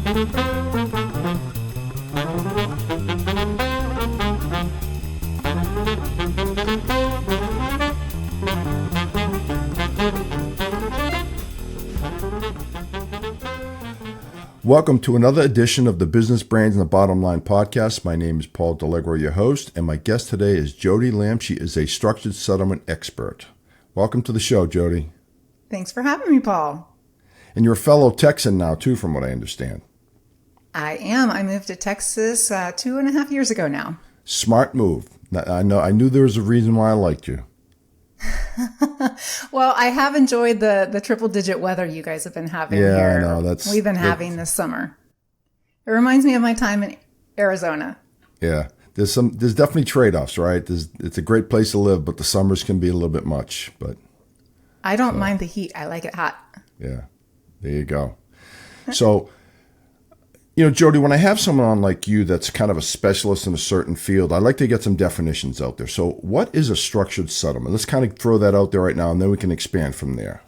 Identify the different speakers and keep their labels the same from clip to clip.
Speaker 1: Welcome to another edition of the Business Brains and the Bottom Line podcast. My name is Paul Delegro, your host, and my guest today is Jodie Lamb. She is a structured settlement expert. Welcome to the show, Jodie.
Speaker 2: Thanks for having me, Paul.
Speaker 1: And you're a fellow Texan now, too, from what I understand.
Speaker 2: I am. I moved to Texas 2.5 years ago now.
Speaker 1: Smart move. I knew there was a reason why I liked you.
Speaker 2: Well, I have enjoyed the triple-digit weather you guys have been having here.
Speaker 1: Yeah, I know.
Speaker 2: We've been having this summer. It reminds me of my time in Arizona.
Speaker 1: Yeah, there's definitely trade-offs, right? It's a great place to live, but the summers can be a little bit much. But
Speaker 2: I don't mind the heat. I like it hot.
Speaker 1: Yeah, there you go. So, Jodie, when I have someone on like you that's kind of a specialist in a certain field, I like to get some definitions out there. So what is a structured settlement? Let's kind of throw that out there right now, and then we can expand from there.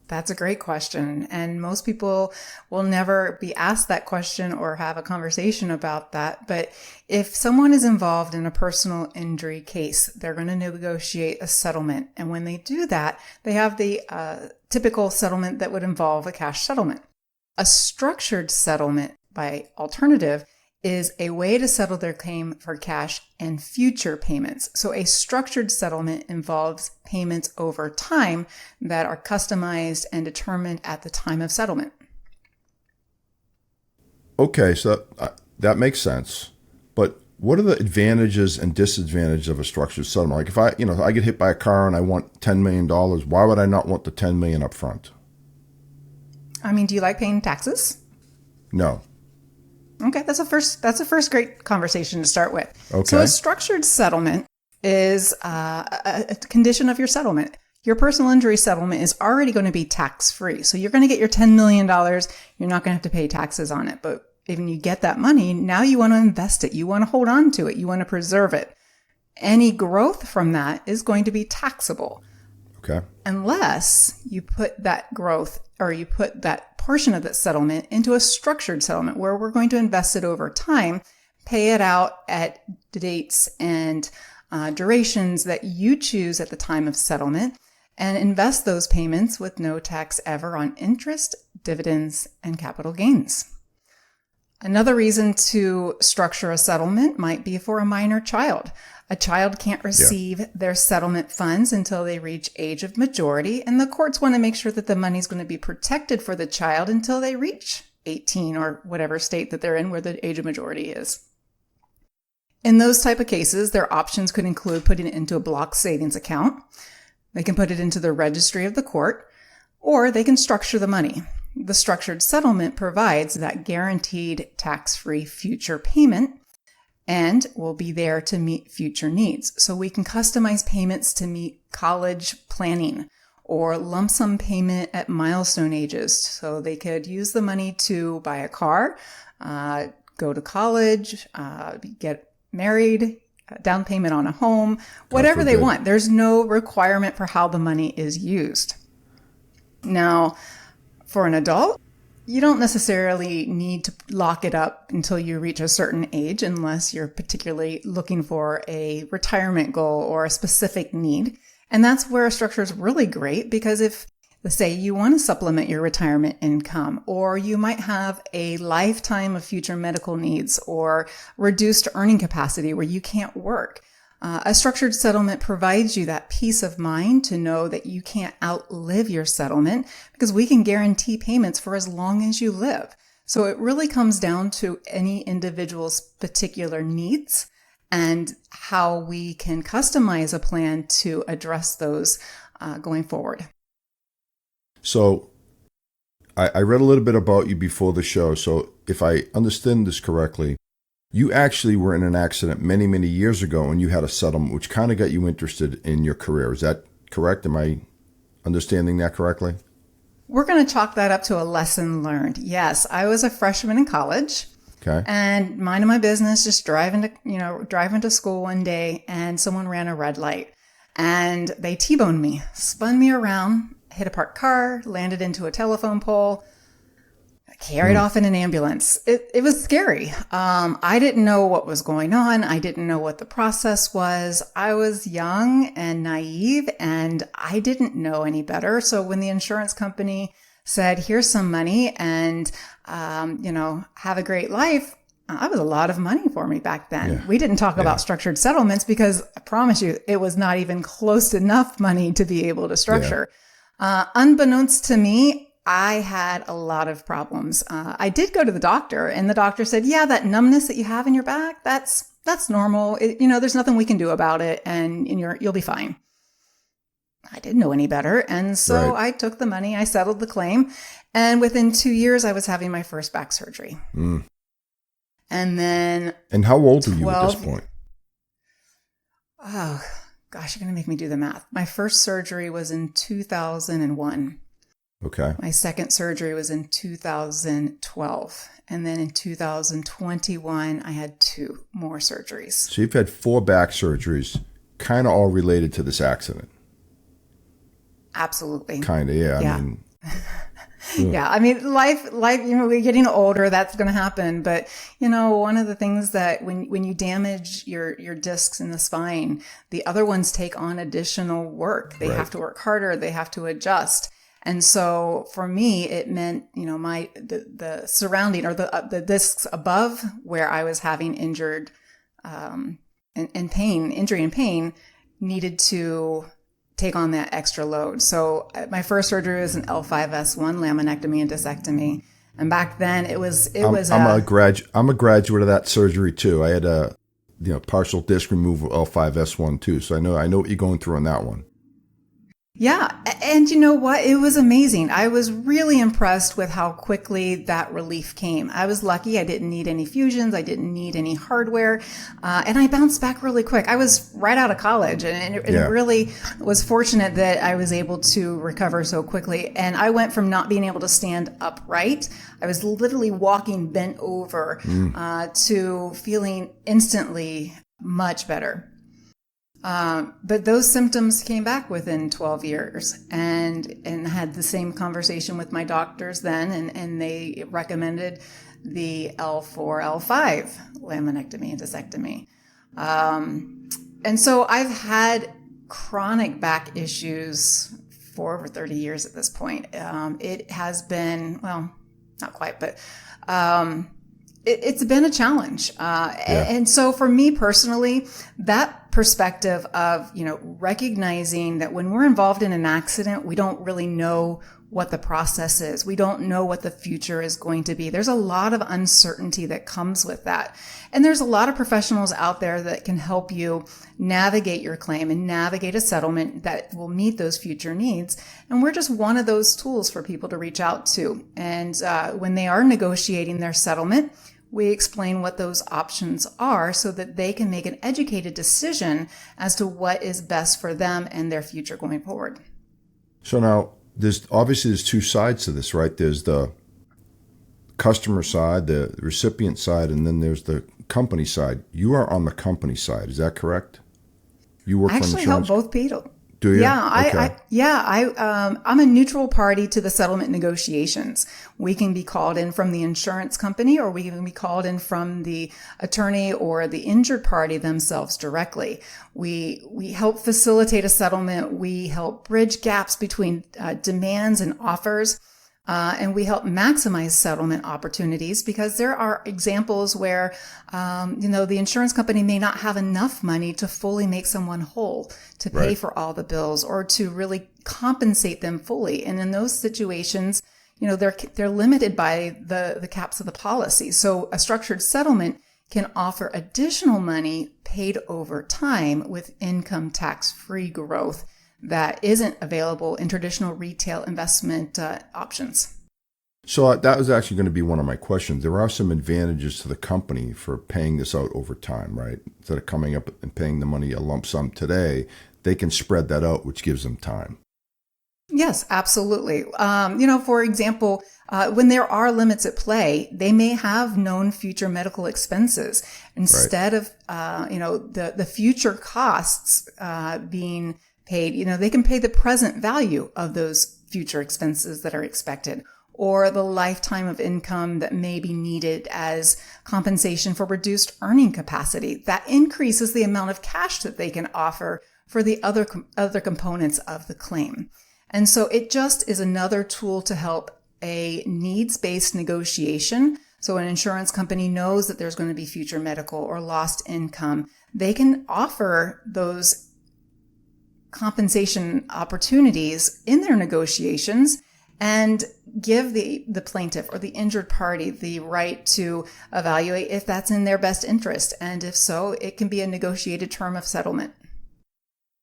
Speaker 2: That's a great question. And most people will never be asked that question or have a conversation about that. But if someone is involved in a personal injury case, they're going to negotiate a settlement. And when they do that, they have the typical settlement that would involve a cash settlement. A structured settlement, by alternative, is a way to settle their claim for cash and future payments. So a structured settlement involves payments over time that are customized and determined at the time of settlement.
Speaker 1: Okay, so that makes sense. But what are the advantages and disadvantages of a structured settlement? Like if I get hit by a car and I want $10 million, why would I not want the $10 million up front?
Speaker 2: I mean, do you like paying taxes?
Speaker 1: No.
Speaker 2: Okay, that's a first great conversation to start with.
Speaker 1: Okay.
Speaker 2: So a structured settlement is a condition of your settlement. Your personal injury settlement is already going to be tax-free. So you're going to get your $10 million. You're not going to have to pay taxes on it. But when you get that money, now you want to invest it. You want to hold on to it. You want to preserve it. Any growth from that is going to be taxable.
Speaker 1: Okay.
Speaker 2: Unless you put that growth or you put that portion of that settlement into a structured settlement where we're going to invest it over time, pay it out at dates and durations that you choose at the time of settlement, and invest those payments with no tax ever on interest, dividends, and capital gains. Another reason to structure a settlement might be for a minor child. A child can't receive their settlement funds until they reach age of majority, and the courts want to make sure that the money is going to be protected for the child until they reach 18 or whatever state that they're in where the age of majority is. In those type of cases, their options could include putting it into a block savings account. They can put it into the registry of the court, or they can structure the money. The structured settlement provides that guaranteed tax-free future payment and will be there to meet future needs. So we can customize payments to meet college planning or lump sum payment at milestone ages. So they could use the money to buy a car, go to college, get married, down payment on a home, whatever they want. There's no requirement for how the money is used. Now, for an adult, you don't necessarily need to lock it up until you reach a certain age unless you're particularly looking for a retirement goal or a specific need. And that's where a structure is really great because if, let's say, you want to supplement your retirement income, or you might have a lifetime of future medical needs or reduced earning capacity where you can't work, a structured settlement provides you that peace of mind to know that you can't outlive your settlement because we can guarantee payments for as long as you live. So it really comes down to any individual's particular needs and how we can customize a plan to address those going forward.
Speaker 1: So I read a little bit about you before the show. So if I understand this correctly, you actually were in an accident many, many years ago and you had a settlement which kind of got you interested in your career. Is that correct? Am I understanding that correctly?
Speaker 2: We're going to chalk that up to a lesson learned. Yes, I was a freshman in college.
Speaker 1: Okay.
Speaker 2: And minding my business, just driving to school one day, and someone ran a red light. And they T-boned me, spun me around, hit a parked car, landed into a telephone pole. carried off in an ambulance. It was scary. I didn't know what was going on. I didn't know what the process was. I was young and naive, and I didn't know any better. So when the insurance company said, here's some money and, have a great life, that was a lot of money for me back then.
Speaker 1: Yeah.
Speaker 2: We didn't talk about structured settlements because I promise you, it was not even close enough money to be able to structure. Unbeknownst to me, I had a lot of problems. I did go to the doctor, and the doctor said, yeah, that numbness that you have in your back, that's normal. There's nothing we can do about it, and you'll be fine. I didn't know any better. And so I took the money, I settled the claim, and within 2 years, I was having my first back surgery. And then...
Speaker 1: And how old are you at this point?
Speaker 2: Oh, gosh, you're going to make me do the math. My first surgery was in 2001.
Speaker 1: Okay.
Speaker 2: My second surgery was in 2012. And then in 2021, I had 2 more surgeries.
Speaker 1: So you've had 4 back surgeries, kind of all related to this accident.
Speaker 2: Absolutely.
Speaker 1: Kind of, yeah.
Speaker 2: Yeah.
Speaker 1: I mean,
Speaker 2: yeah. I mean, life, we're getting older, that's going to happen. But, one of the things that when you damage your discs in the spine, the other ones take on additional work. They have to work harder. They have to adjust. And so for me, it meant, the surrounding or the discs above where I was having injury and pain needed to take on that extra load. So my first surgery was an L5S1 laminectomy and discectomy. And back then I'm a
Speaker 1: graduate of that surgery too. I had a, partial disc removal L5S1 too. So I know what you're going through on that one.
Speaker 2: Yeah. And you know what? It was amazing. I was really impressed with how quickly that relief came. I was lucky. I didn't need any fusions. I didn't need any hardware. And I bounced back really quick. I was right out of college, and it really was fortunate that I was able to recover so quickly. And I went from not being able to stand upright. I was literally walking bent over, to feeling instantly much better. But those symptoms came back within 12 years, and had the same conversation with my doctors then, and they recommended the L4, L5 laminectomy and discectomy. And so I've had chronic back issues for over 30 years at this point. It has been, well, not quite, but, it's been a challenge. And so for me personally, that perspective of, recognizing that when we're involved in an accident, we don't really know what the process is. We don't know what the future is going to be. There's a lot of uncertainty that comes with that. And there's a lot of professionals out there that can help you navigate your claim and navigate a settlement that will meet those future needs. And we're just one of those tools for people to reach out to. And when they are negotiating their settlement, we explain what those options are so that they can make an educated decision as to what is best for them and their future going forward.
Speaker 1: So now, there's 2 sides to this, right? There's the customer side, the recipient side, and then there's the company side. You are on the company side, is that correct? You work for insurance?
Speaker 2: I actually help both people.
Speaker 1: Do you?
Speaker 2: Yeah, I'm a neutral party to the settlement negotiations. We can be called in from the insurance company, or we can be called in from the attorney or the injured party themselves directly. We help facilitate a settlement. We help bridge gaps between demands and offers. And we help maximize settlement opportunities, because there are examples where, the insurance company may not have enough money to fully make someone whole, to pay for all the bills, or to really compensate them fully. And in those situations, they're limited by the caps of the policy. So a structured settlement can offer additional money paid over time with income tax-free growth that isn't available in traditional retail investment options.
Speaker 1: So that was actually going to be one of my questions. There are some advantages to the company for paying this out over time, right? Instead of coming up and paying the money a lump sum today, they can spread that out, which gives them time.
Speaker 2: Yes, absolutely. For example, when there are limits at play, they may have known future medical expenses instead of, the future costs being paid. They can pay the present value of those future expenses that are expected. or the lifetime of income that may be needed as compensation for reduced earning capacity. That increases the amount of cash that they can offer for the other components of the claim. And so it just is another tool to help a needs-based negotiation. So an insurance company knows that there's going to be future medical or lost income. They can offer those compensation opportunities in their negotiations and give the plaintiff or the injured party the right to evaluate if that's in their best interest. And if so, it can be a negotiated term of settlement.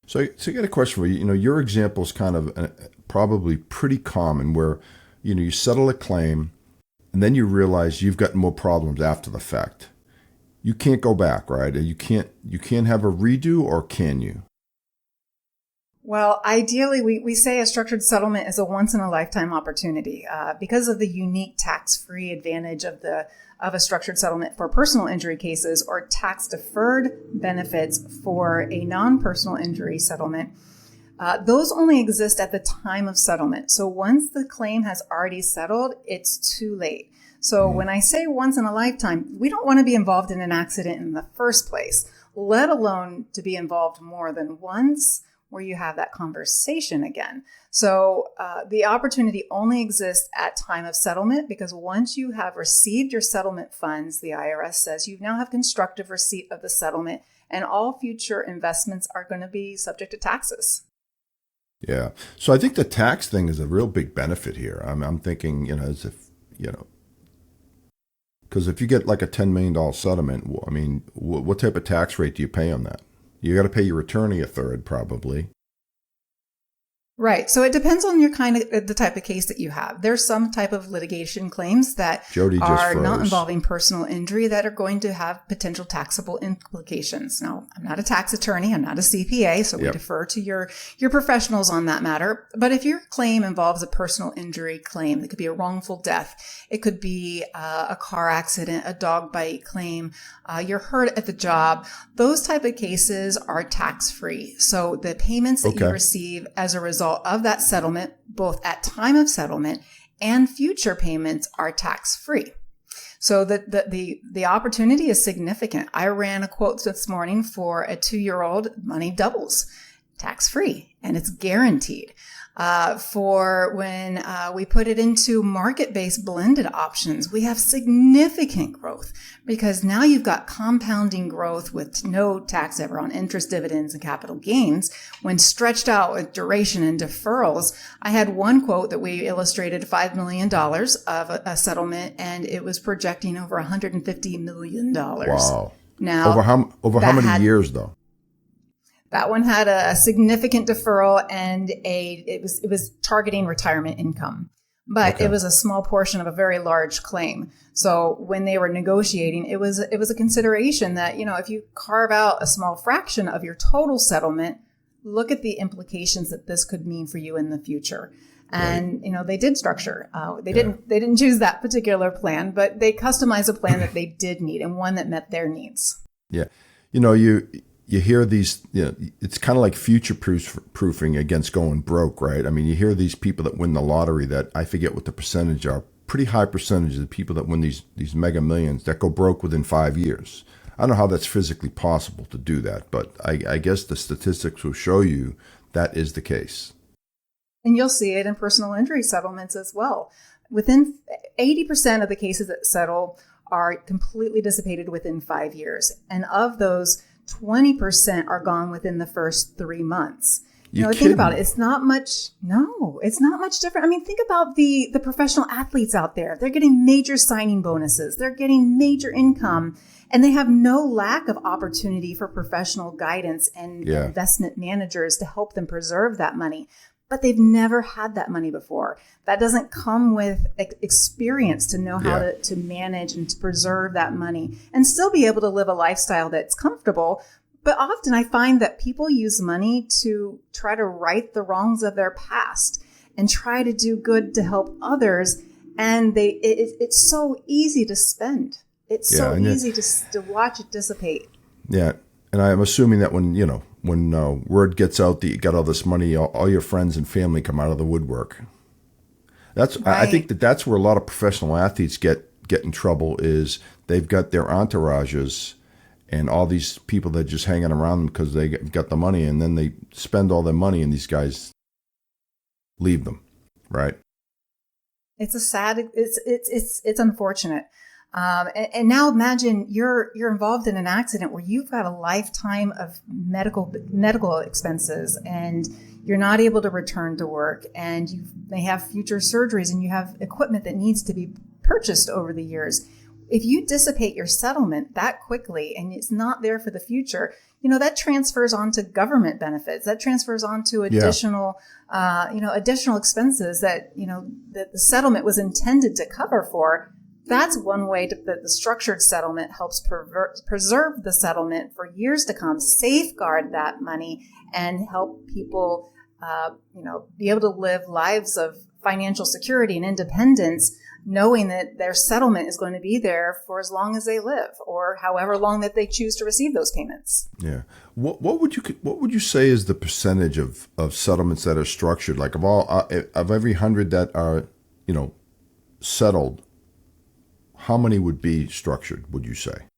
Speaker 1: So I got a question for you. You know, your example is kind of probably pretty common where, you know, you settle a claim and then you realize you've got more problems after the fact. You can't go back, right? You can't have a redo, or can you?
Speaker 2: Well, ideally, we say a structured settlement is a once-in-a-lifetime opportunity because of the unique tax-free advantage of a structured settlement for personal injury cases or tax-deferred benefits for a non-personal injury settlement. Those only exist at the time of settlement. So once the claim has already settled, it's too late. So when I say once in a lifetime, we don't want to be involved in an accident in the first place, let alone to be involved more than once, where you have that conversation again. So the opportunity only exists at time of settlement, because once you have received your settlement funds, the IRS says you now have constructive receipt of the settlement, and all future investments are going to be subject to taxes.
Speaker 1: Yeah. So I think the tax thing is a real big benefit here. I'm thinking, you know, as if, you know, because if you get like a $10 million settlement, I mean, what type of tax rate do you pay on that? You got to pay your attorney a third, probably.
Speaker 2: Right. So it depends on your the type of case that you have. There's some type of litigation claims that
Speaker 1: Jodie just
Speaker 2: are
Speaker 1: froze.
Speaker 2: not involving personal injury that are going to have potential taxable implications. Now, I'm not a tax attorney. I'm not a CPA, so we defer to your professionals on that matter. But if your claim involves a personal injury claim, it could be a wrongful death. It could be a car accident, a dog bite claim. You're hurt at the job. Those type of cases are tax-free. So the payments that you receive as a result of that settlement, both at time of settlement and future payments, are tax-free. So the opportunity is significant. I ran a quote this morning for a 2-year-old. Money doubles, tax-free, and it's guaranteed. For when we put it into market-based blended options, we have significant growth, because now you've got compounding growth with no tax ever on interest, dividends, and capital gains. When stretched out with duration and deferrals, I had one quote that we illustrated $5 million of a settlement, and it was projecting over $150 million.
Speaker 1: Wow.
Speaker 2: Now,
Speaker 1: over how many years, though?
Speaker 2: That one had a significant deferral, and it was targeting retirement income, but it was a small portion of a very large claim. So when they were negotiating, it was a consideration that, you know, if you carve out a small fraction of your total settlement, look at the implications that this could mean for you in the future. And, you know, they did structure. They didn't choose that particular plan, but they customized a plan that they did need, and one that met their needs. Yeah.
Speaker 1: You know, you hear these, you know, it's kind of like future proofing against going broke, right? I mean, you hear these people that win the lottery that, I forget what the percentage are, pretty high percentage of the people that win these mega millions that go broke within 5 years. I don't know how that's physically possible to do that, but I guess the statistics will show you that is the case.
Speaker 2: And you'll see it in personal injury settlements as well. Within 80% of the cases that settle are completely dissipated within 5 years. And of those, 20% are gone within the first 3 months. You know, think about it. It's not much. No, it's not much different. I mean, think about the professional athletes out there. They're getting major signing bonuses. They're getting major income, and they have no lack of opportunity for professional guidance and investment managers to help them preserve that money. But they've never had that money before. That doesn't come with experience to know how to manage and to preserve that money and still be able to live a lifestyle that's comfortable. But often I find that people use money to try to right the wrongs of their past and try to do good to help others. And it's so easy to spend. It's so easy to watch it dissipate.
Speaker 1: Yeah. And I'm assuming that when word gets out that you got all this money, all your friends and family come out of the woodwork. I think that's where a lot of professional athletes get in trouble is they've got their entourages and all these people that just hanging around them because they got the money, and then they spend all their money and these guys leave them, right?
Speaker 2: It's it's unfortunate. And now imagine you're involved in an accident where you've got a lifetime of medical expenses, and you're not able to return to work, and you may have future surgeries, and you have equipment that needs to be purchased over the years. If you dissipate your settlement that quickly and it's not there for the future, that transfers onto government benefits. That transfers onto additional, additional expenses that the settlement was intended to cover for. That's one way that the structured settlement helps preserve the settlement for years to come, safeguard that money, and help people, be able to live lives of financial security and independence, knowing that their settlement is going to be there for as long as they live, or however long that they choose to receive those payments.
Speaker 1: Yeah. What would you say is the percentage of settlements that are structured? Like of every 100 that are, settled, how many would be structured, would you say?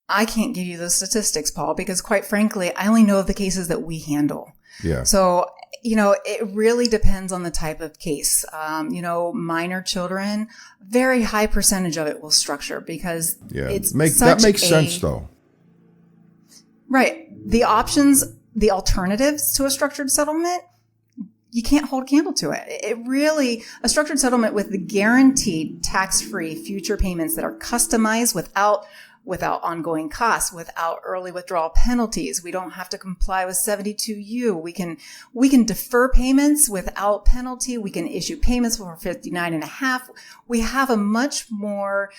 Speaker 2: I can't give you the statistics, Paul, because quite frankly, I only know of the cases that we handle.
Speaker 1: Yeah.
Speaker 2: So, it really depends on the type of case. Minor children, very high percentage of it will structure because
Speaker 1: that makes sense though.
Speaker 2: Right. The options, the alternatives to a structured settlement, you can't hold a candle to it. A structured settlement with the guaranteed tax-free future payments that are customized without ongoing costs, without early withdrawal penalties. We don't have to comply with 72U. We can defer payments without penalty. We can issue payments for 59.5. We have a much more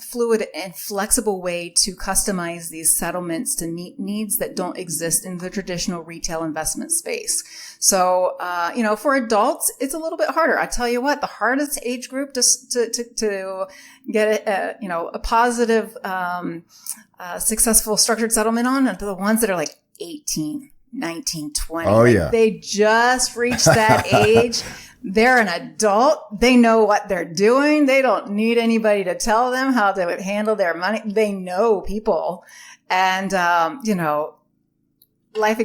Speaker 2: fluid and flexible way to customize these settlements to meet needs that don't exist in the traditional retail investment space. So, for adults, it's a little bit harder. I tell you what, the hardest age group to get a positive, successful structured settlement on are the ones that are like 18, 19, 20.
Speaker 1: Oh, yeah.
Speaker 2: They just reached that age. They're an adult. They know what they're doing. They don't need anybody to tell them how to handle their money. They know people and, life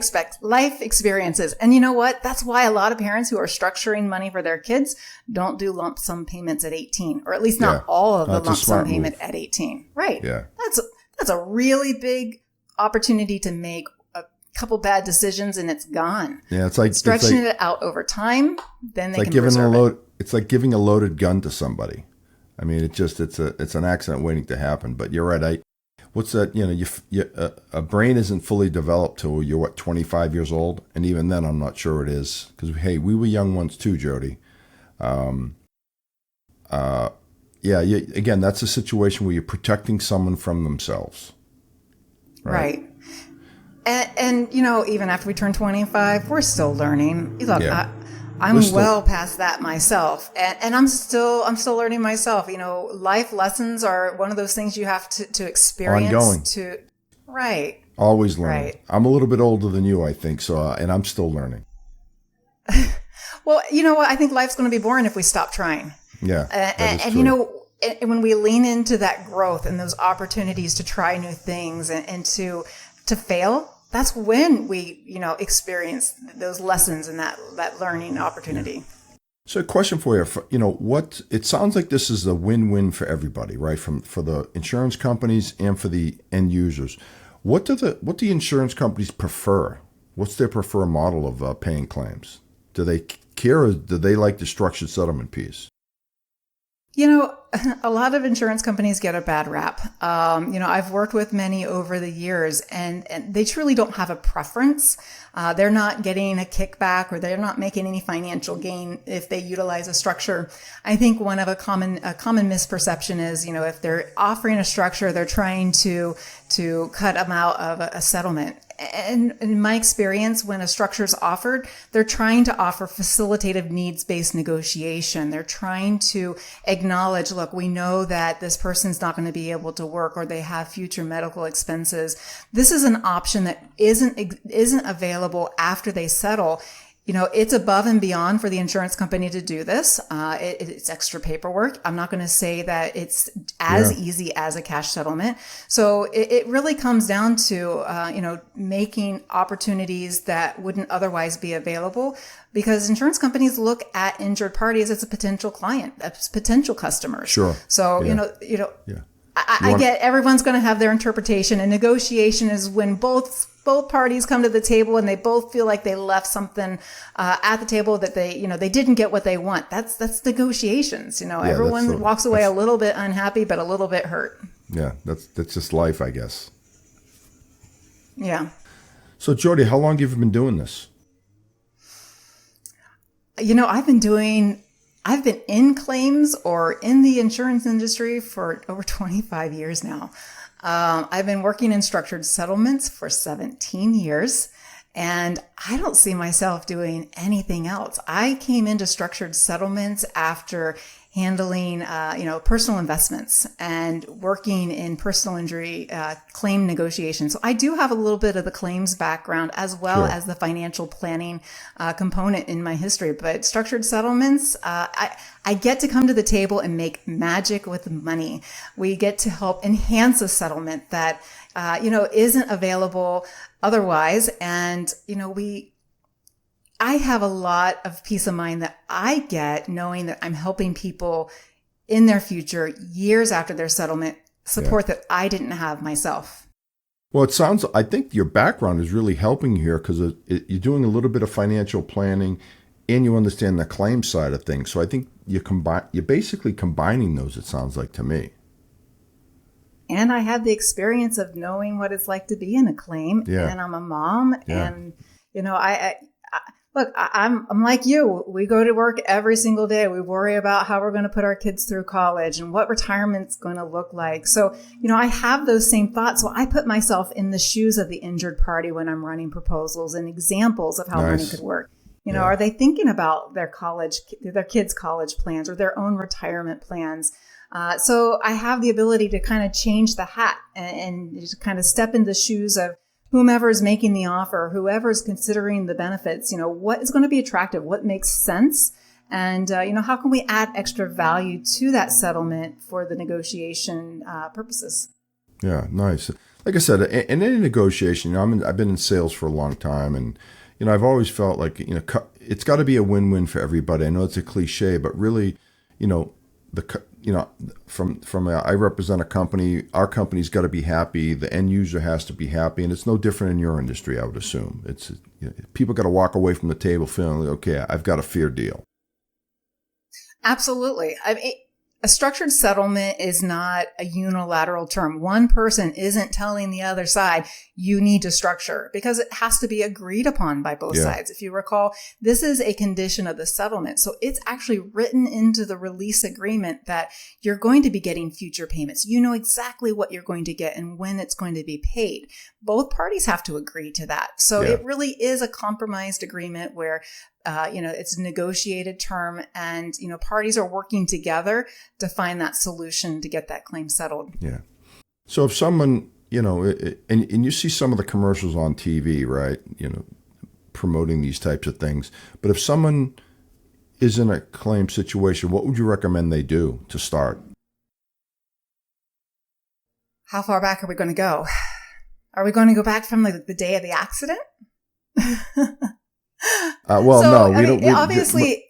Speaker 2: experiences. And you know what? That's why a lot of parents who are structuring money for their kids don't do lump sum payments at 18, or at least not all of the lump sum payment at 18. Right.
Speaker 1: Yeah.
Speaker 2: That's a really big opportunity to make a couple bad decisions and it's gone.
Speaker 1: Yeah. It's like
Speaker 2: stretching it out over time. Then they can
Speaker 1: It's like giving a loaded gun to somebody. I mean, it's an accident waiting to happen, but you're right. What's that? A brain isn't fully developed till you're 25 years old, and even then, I'm not sure it is because hey, we were young ones too, Jodie. Again, that's a situation where you're protecting someone from themselves, right?
Speaker 2: And even after we turn 25, we're still learning. Look, I'm well past that myself, and I'm still learning myself. Life lessons are one of those things you have to experience.
Speaker 1: Ongoing.
Speaker 2: Right.
Speaker 1: Always learning.
Speaker 2: Right.
Speaker 1: I'm a little bit older than you, I think, so and I'm still learning.
Speaker 2: Well, you know what? I think life's going to be boring if we stop trying.
Speaker 1: Yeah.
Speaker 2: And when we lean into that growth and those opportunities to try new things and to fail, that's when we, experience those lessons and that learning opportunity.
Speaker 1: So a question for you, it sounds like this is a win-win for everybody, right? For the insurance companies and for the end users. What do the insurance companies prefer? What's their preferred model of paying claims? Do they care, or do they like the structured settlement piece?
Speaker 2: A lot of insurance companies get a bad rap. I've worked with many over the years and they truly don't have a preference. They're not getting a kickback or they're not making any financial gain if they utilize a structure. I think one of a common misperception is, if they're offering a structure, they're trying to cut them out of a settlement. And in my experience, when a structure is offered, they're trying to offer facilitative needs-based negotiation. They're trying to acknowledge, look, we know that this person's not going to be able to work or they have future medical expenses. This is an option that isn't available after they settle. It's above and beyond for the insurance company to do this. It's extra paperwork. I'm not going to say that it's as easy as a cash settlement. So it really comes down to, making opportunities that wouldn't otherwise be available, because insurance companies look at injured parties as a potential client, as potential customers.
Speaker 1: Sure.
Speaker 2: So,
Speaker 1: Yeah.
Speaker 2: I get everyone's going to have their interpretation, and negotiation is when both parties come to the table and they both feel like they left something at the table that they didn't get what they want. That's negotiations. Everyone walks away a little bit unhappy, but a little bit hurt.
Speaker 1: Yeah, that's just life, I guess.
Speaker 2: Yeah.
Speaker 1: So, Jodie, how long have you been doing this?
Speaker 2: I've been in claims or in the insurance industry for over 25 years now. I've been working in structured settlements for 17 years, and I don't see myself doing anything else. I came into structured settlements after handling, personal investments and working in personal injury claim negotiations. So I do have a little bit of the claims background as well as the financial planning component in my history. But structured settlements, I get to come to the table and make magic with money. We get to help enhance a settlement that, isn't available otherwise. And, I have a lot of peace of mind that I get knowing that I'm helping people in their future, years after their settlement, support that I didn't have myself.
Speaker 1: Well, I think your background is really helping you here, because you're doing a little bit of financial planning and you understand the claim side of things. So I think you're basically combining those, it sounds like to me.
Speaker 2: And I have the experience of knowing what it's like to be in a claim.
Speaker 1: Yeah.
Speaker 2: And I'm a mom. Yeah. And, look, I'm like you. We go to work every single day. We worry about how we're going to put our kids through college and what retirement's going to look like. So, I have those same thoughts. So I put myself in the shoes of the injured party when I'm running proposals and examples of how money could work. Are they thinking about their kids' college plans or their own retirement plans? So I have the ability to kind of change the hat and just kind of step in the shoes of whomever is making the offer, whoever is considering the benefits. What is going to be attractive, what makes sense, and how can we add extra value to that settlement for the negotiation purposes.
Speaker 1: Yeah, nice. Like I said, in any negotiation, I've been in sales for a long time, and I've always felt like it's got to be a win-win for everybody. I know it's a cliche, but really, I represent a company. Our company's got to be happy. The end user has to be happy, and it's no different in your industry, I would assume. It's people got to walk away from the table feeling like, okay, I've got a fair deal.
Speaker 2: Absolutely. I mean, a structured settlement is not a unilateral term. One person isn't telling the other side, you need to structure, because it has to be agreed upon by both sides. If you recall, this is a condition of the settlement. So it's actually written into the release agreement that you're going to be getting future payments. You know exactly what you're going to get and when it's going to be paid. Both parties have to agree to that. So it really is a compromised agreement where it's a negotiated term, and, parties are working together to find that solution to get that claim settled.
Speaker 1: Yeah. So if someone, and you see some of the commercials on TV, right, promoting these types of things, but if someone is in a claim situation, what would you recommend they do to start?
Speaker 2: How far back are we going to go? Are we going to go back from the day of the accident?
Speaker 1: No, we don't.
Speaker 2: Obviously.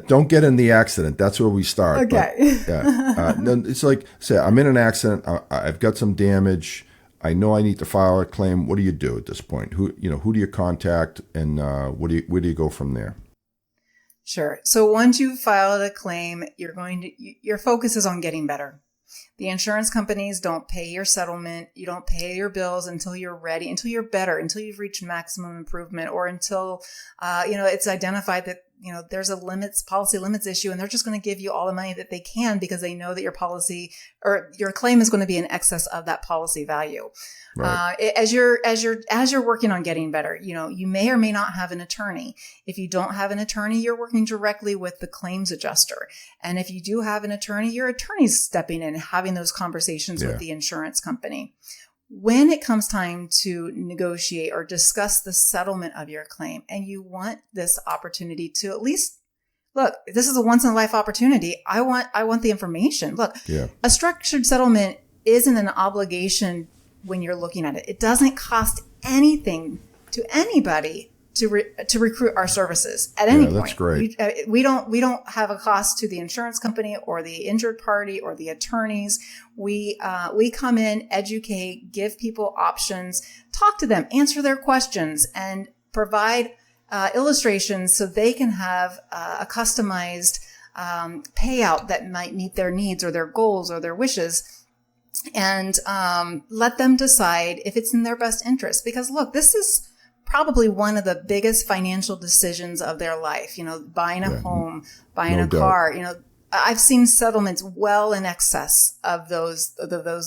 Speaker 1: Don't get in the accident. That's where we start.
Speaker 2: Okay.
Speaker 1: But, it's like, say, I'm in an accident. I've got some damage. I know I need to file a claim. What do you do at this point? Who do you contact, and where do you go from there?
Speaker 2: Sure. So once you've filed a claim, your focus is on getting better. The insurance companies don't pay your settlement. You don't pay your bills until you're ready, until you're better, until you've reached maximum improvement, or until, it's identified that, there's a policy limits issue, and they're just going to give you all the money that they can because they know that your policy or your claim is going to be in excess of that policy value. Right. As you're working on getting better, you may or may not have an attorney. If you don't have an attorney, you're working directly with the claims adjuster. And if you do have an attorney, your attorney's stepping in and having those conversations with the insurance company. When it comes time to negotiate or discuss the settlement of your claim, and you want this opportunity to at least look, this is a once in a life opportunity. I want the information. Look, a structured settlement isn't an obligation when you're looking at it. It doesn't cost anything to anybody to recruit our services at any point.
Speaker 1: That's great.
Speaker 2: We don't have a cost to the insurance company or the injured party or the attorneys. We come in, educate, give people options, talk to them, answer their questions, and provide illustrations so they can have a customized payout that might meet their needs or their goals or their wishes, and let them decide if it's in their best interest. Because look, this is probably one of the biggest financial decisions of their life. Buying a home, buying a car. I've seen settlements well in excess of those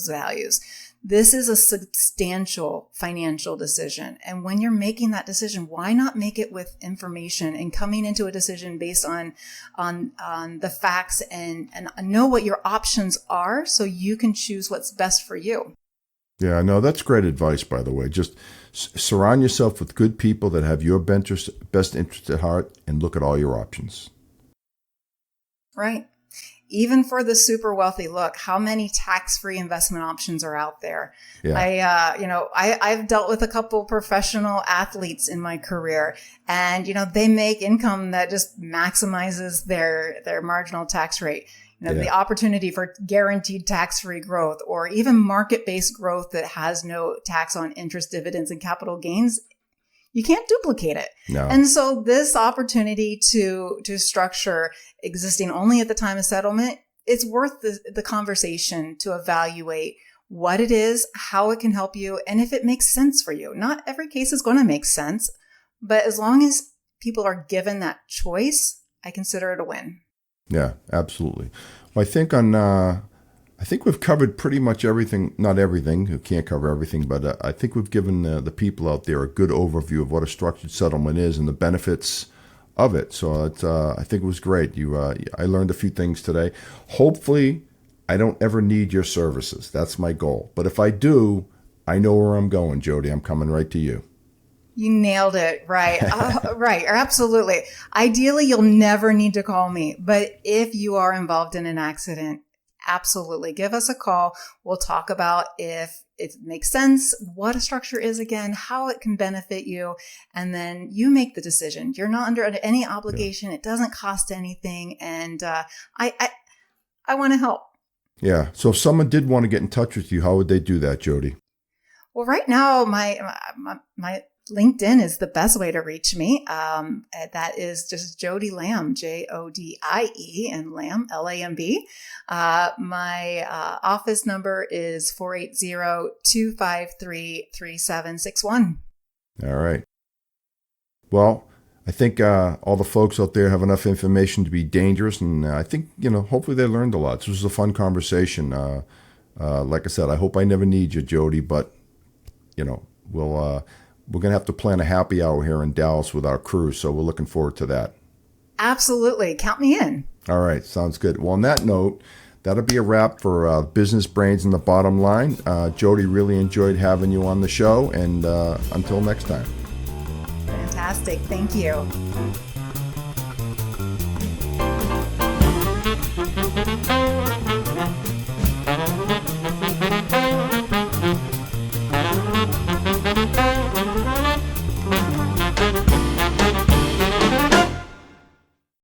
Speaker 2: values. This is a substantial financial decision. And when you're making that decision, why not make it with information and coming into a decision based on the facts and know what your options are so you can choose what's best for you.
Speaker 1: Yeah, no, that's great advice, by the way. Just surround yourself with good people that have your best interest at heart and look at all your options.
Speaker 2: Right. Even for the super wealthy, look, how many tax-free investment options are out there? Yeah. I've dealt with a couple professional athletes in my career, and, they make income that just maximizes their marginal tax rate. The opportunity for guaranteed tax-free growth, or even market-based growth that has no tax on interest, dividends, and capital gains, you can't duplicate it.
Speaker 1: No.
Speaker 2: And so this opportunity to structure existing only at the time of settlement, it's worth the conversation to evaluate what it is, how it can help you, and if it makes sense for you. Not every case is going to make sense, but as long as people are given that choice, I consider it a win.
Speaker 1: Yeah, absolutely. Well, I think we've covered pretty much everything. Not everything. We can't cover everything, but I think we've given the people out there a good overview of what a structured settlement is and the benefits of it. So I think it was great. I learned a few things today. Hopefully, I don't ever need your services. That's my goal. But if I do, I know where I'm going, Jodie. I'm coming right to you.
Speaker 2: You nailed it. Right. Right. Absolutely. Ideally, you'll never need to call me. But if you are involved in an accident, absolutely give us a call. We'll talk about if it makes sense, what a structure is again, how it can benefit you. And then you make the decision. You're not under any obligation. Yeah. It doesn't cost anything. And I want to help. Yeah.
Speaker 1: So if someone did want to get in touch with you, how would they do that, Jodie?
Speaker 2: Well, right now, my LinkedIn is the best way to reach me. That is just Jodie Lamb, Jodie, and Lamb, Lamb. My office number is 480-253-3761.
Speaker 1: All right. Well, I think all the folks out there have enough information to be dangerous, and I think, hopefully they learned a lot. This was a fun conversation. Like I said, I hope I never need you, Jodie, but, we're going to have to plan a happy hour here in Dallas with our crew, so we're looking forward to that.
Speaker 2: Absolutely. Count me in.
Speaker 1: All right. Sounds good. Well, on that note, that'll be a wrap for Business Brains and the Bottom Line. Jodie, really enjoyed having you on the show, and until next time.
Speaker 2: Fantastic. Thank you.